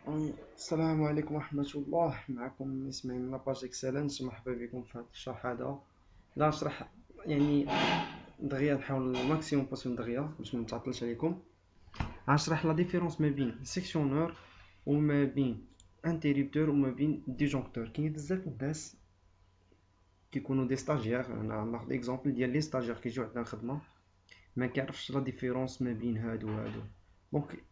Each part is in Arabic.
السلام عليكم ورحمة الله. معكم اسماعيل من لاباج اكسلنس. مرحبا بكم في هذا الشرح هذا. لا نشرح يعني دغيا، نحاول الماكسيموم بوسيبل دغيا باش منتعطلش عليكم. غنشرح لا ديفيرونس ما بين سيكسيونور وما بين انتريبتور وما بين ديجونكتور. كاين بزاف الناس كيكونوا دي ستاجير، انا ناخذ اكزومبل ديال لي ستاجير كيجيو عندنا الخدمه ما كيعرفش لا ديفيرونس ما بين هادو وهادو. دونك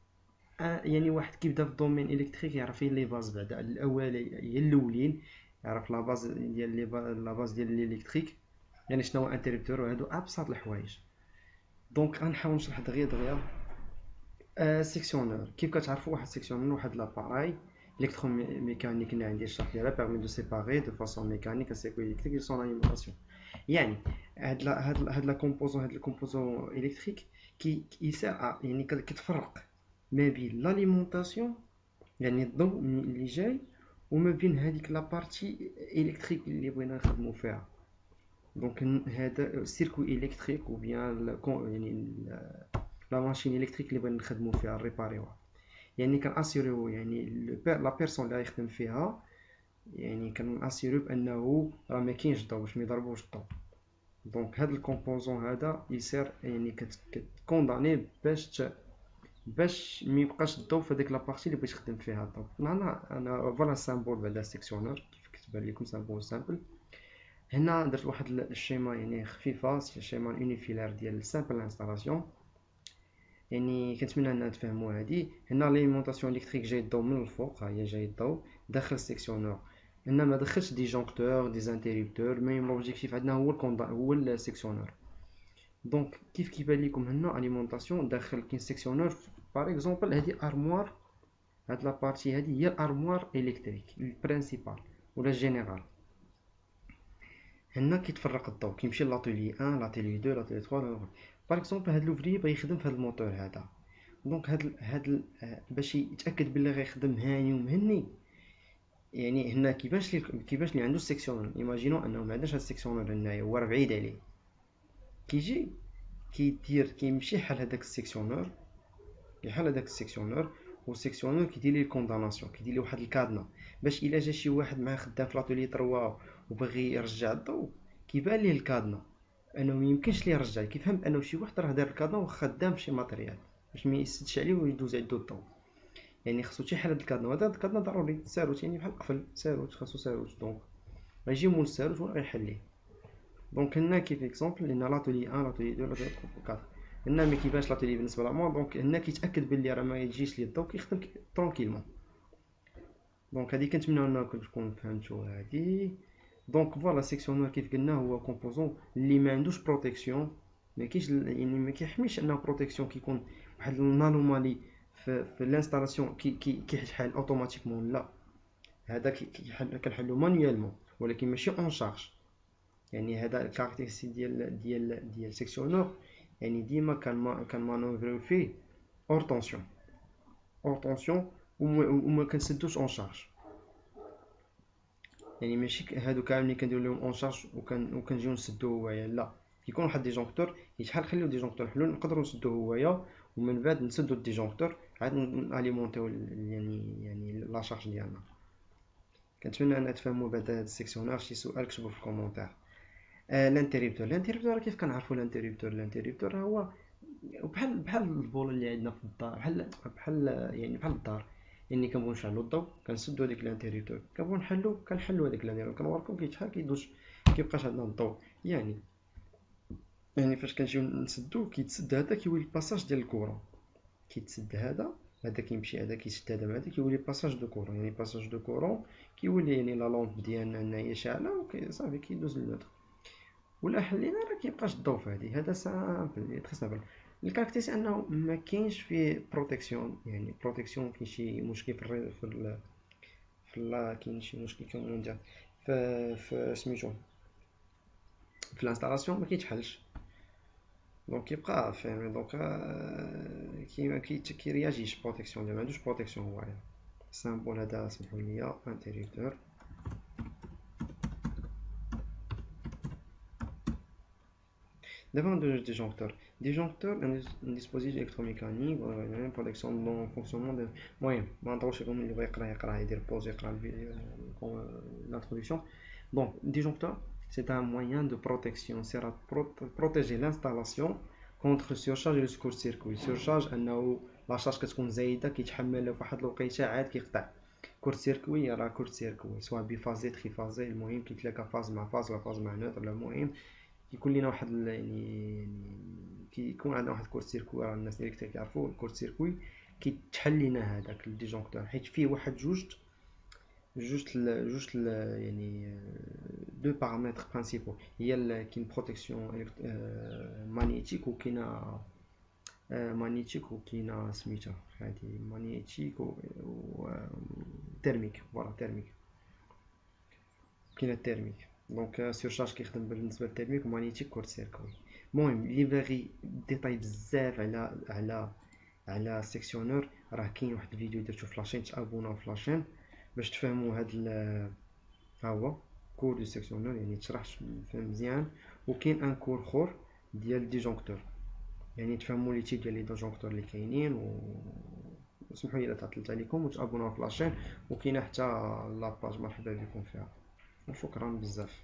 يعني واحد كيبدا في الدومين الكتريك يعرف لي باز بعدا الاولي هي الاولين، يعرف لا باز ديال لا باز ديال الالكتريك، يعني شنو هو انتريبتور وهادو ابسط الحوايج. دونك غنحاول نشرح دغيا. سيكسيونور كيف كتعرفوا واحد سيكسيونور واحد لاباراي الكترو ميكانيك اللي عندي الشرح ديالها بيرمي دو سيباري دو فاصون ميكانيك سيركوي الكتريك سون اليمونطاسيون. يعني هاد لا كومبوزون، هاد الكومبوزون الكتريك كي يساع يعني كتفرق ما بين لاليمونطاسيون يعني الضوء اللي جاي وما بين هذيك لابارتي الكتريك اللي بغينا نخدمو فيها. دونك هذا سيركوي الكتريك او بيان يعني لا ماشين الكتريك اللي بغينا نخدمو فيها نريباريوها. يعني كناسيريو يعني لا بيرسون اللي غيخدم فيها، يعني كناسيريو بانه راه ما كاينش الضوء باش ما يضربوش الضوء. دونك هاد الكومبوزون هذا يسير يعني كتكونداني باش ما يبقاش الضوء في هذيك لابارتي اللي بغيت تخدم فيها الضوء. انا فوالا سامبول بعدا سيكسيونور كيف كتبان لكم سامبول سامبل. هنا درت واحد الشيما يعني خفيفه، الشيما اونيفيلار ديال سامبل انستالاسيون، يعني كنتمنى انها تفهموا هادي. هنا ليمونطاسيون الكتريك جاي الضوء من الفوق، ها هي جاي الضوء داخل السيكسيونور. هنا ما دخلش دي جونكتور دي انتريبتور، مي لوبجيكتيف عندنا هو السيكسيونور. دونك كيف كيبان لكم هنا اليمونطاسيون داخل كاين سيكسيونور. باغ اكزومبل هادي ارموار، هاد لابارتي هادي هي الارموار الكتريك البرينسيبال ولا الجينيرال. هنا كيتفرق الضوء كيمشي لاتولي 1 لاتولي 2 لاتولي 3. باغ اكزومبل هاد لوفري بغا يخدم في هاد الموتور هذا، دونك باش يتاكد بلي غيخدم هاني ومهني. يعني هنا كيفاش لي عنده السيكسيونر، ايماجينو انه ما عندناش هاد السيكسيونر هنايا هو راه بعيد عليه. كيجي كيمشي حل هذاك السيكسيونر، يحل هذاك السيكسيونور، والسيكسيونور كيدير ليه الكونداناسيون، كيدير ليه واحد الكادنا باش الا جا شي واحد معاه خدام في لاتولي 3 وبغي يرجع الضوء كيبان ليه الكادنا انه ما يمكنش ليه يرجع، كيفهم انه شي واحد راه دار الكادنا وخدام في شي ماتريال باش ما يسدش عليه ويدوز عنده الضوء. يعني خصو تيحل هاد الكادنا، وهذا الكادنا ضروري ساروت، يعني بحال قفل ساروت خاصو ساروت. دونك غيجي مول الساروت وغيحل ليه. دونك هنا كيف اكزومبل هنا لاتولي 1 لاتولي 2 لاتولي 3 4. هنا ما كيبانش لاتولي بالنسبه لامون، دونك هنا كيتاكد بلي راه ما يجيش ليه الضوء كيخدم ترونكيلمون. دونك هادي كنتمنى انكم تكونوا فهمتوا هادي. دونك فوالا سيكسيونور كيف قلنا هو كومبوزون اللي ما عندوش بروتيكسيون، ما كاينش يعني ما كيحميش انه بروتيكسيون، كيكون واحد الانومالي في الانستالاسيون كيحل اوتوماتيكمون. لا، هذا كنحلو مانيوالمون ولكن ماشي اون شارج. يعني هذا الكاركتيرستيك ديال سيكسيونور، يعني ديما كان مانوفريو فيه اور طونسيون، اور طونسيون، وما كنسدوش اون شارج. يعني ماشي هادو كاملين كنديرو لهم اون شارج وكنجيو نسدو هوايا، لا. كيكون واحد ديجونكتور يتحال نخليو ديجونكتور حلول نقدروا نسدو هوايا، ومن بعد نسدو الديجونكتور عاد ناليمونتيو يعني لا شارج ديالنا. كنتمنى ان تفهموا بعد هاد السيكسيونار. شي سؤال كتبوا في الكومونتير. الانتريبتور كيف كنعرفوا الانتريبتور هو بحال البول اللي عندنا في الدار، بحال يعني بحال الدار. يعني كنبغيو نشعلو الضوء كنسدو هذيك الانتريبتور، كنبغيو كنحلو هذاك الانتريبتور كنوركو كيتحل كيدوز كيبقاش عندنا الضوء. يعني فاش كنجيو نسدو كيتسد هذا كيولي باساج ديال الكورون، كيتسد هذا كيمشي هذا كيسد هذا مع هذا كيولي باساج دو كورون، يعني باساج دو كورون كيولي يعني لا لامب ديالنا هنايا شاعله وصافي كيدوز للوتر. ولا حلينا راه كيبقاش الضوء في هادي. هذا سامبل تري سامبل. الكاركتيرستيك انه ما كاينش فيه بروتيكسيون، يعني بروتيكسيون كاين شي مشكل كاين شي مشكل كيما ندير في سميتو في الانستالاسيون ما كيتحلش. دونك كيبقى فاهم. دونك كيما كيرياجيش بروتيكسيون ديال ما عندوش بروتيكسيون هوايا. سامبل هذا سمحوا لي انتريبتور. دابا ندوزو للديجونكتور. ديجونكتور ان ديسبوزيتيف الكتروميكانيك بروتيكسيون دون فونكسيونمون دو. المهم ما نطولش لكم، اللي بغى يقرا يدير بوز يقرا l'introduction. Donc disjoncteur c'est un moyen de protection, c'est protéger l'installation contre surcharge et le court-circuit. surcharge انه لا شارج كتكون زايده كيتحمل فواحد الوقيته عاد كيقطع. كورت سيركوي راه كورت سيركوي سواء بيفازي تريفازي، المهم كيتلاقى فاز مع فاز ولا فاز مع نوتر، المهم كيكون لينا واحد يعني كيكون عندنا واحد الكورت سيركوي. راه الناس اللي كيعرفوا الكورت سيركوي كيتحل لينا هذاك الديجونكتور، حيت فيه واحد يعني دو بارامتر برينسيپو. هي كاين بروتيكسيون مانيتيك وكاينه مانيتيك وكاينه سميتها هادي مانيتيك و تيرميك. فوالا تيرميك، كاينه التيرميك. دونك سيرشارج كيخدم بالنسبه للتيرميك ومانيتيك كورت سيركوي. المهم اللي باغي ديتاي بزاف على السيكسيونور، راه كاين واحد الفيديو درتو في لاشين، تابوناو في لاشين باش تفهموا هاد ها هو كور دو سيكسيونور، يعني تشرح فهم مزيان. وكاين ان كور اخر ديال ديجونكتور، يعني تفهموا لي تيب ديال لي ديجونكتور اللي كاينين. وسمحوا لي الا تعطلت عليكم، وتابوناو في لاشين، وكاينه حتى لاباج مرحبا بكم فيها. وشكرا بزاف.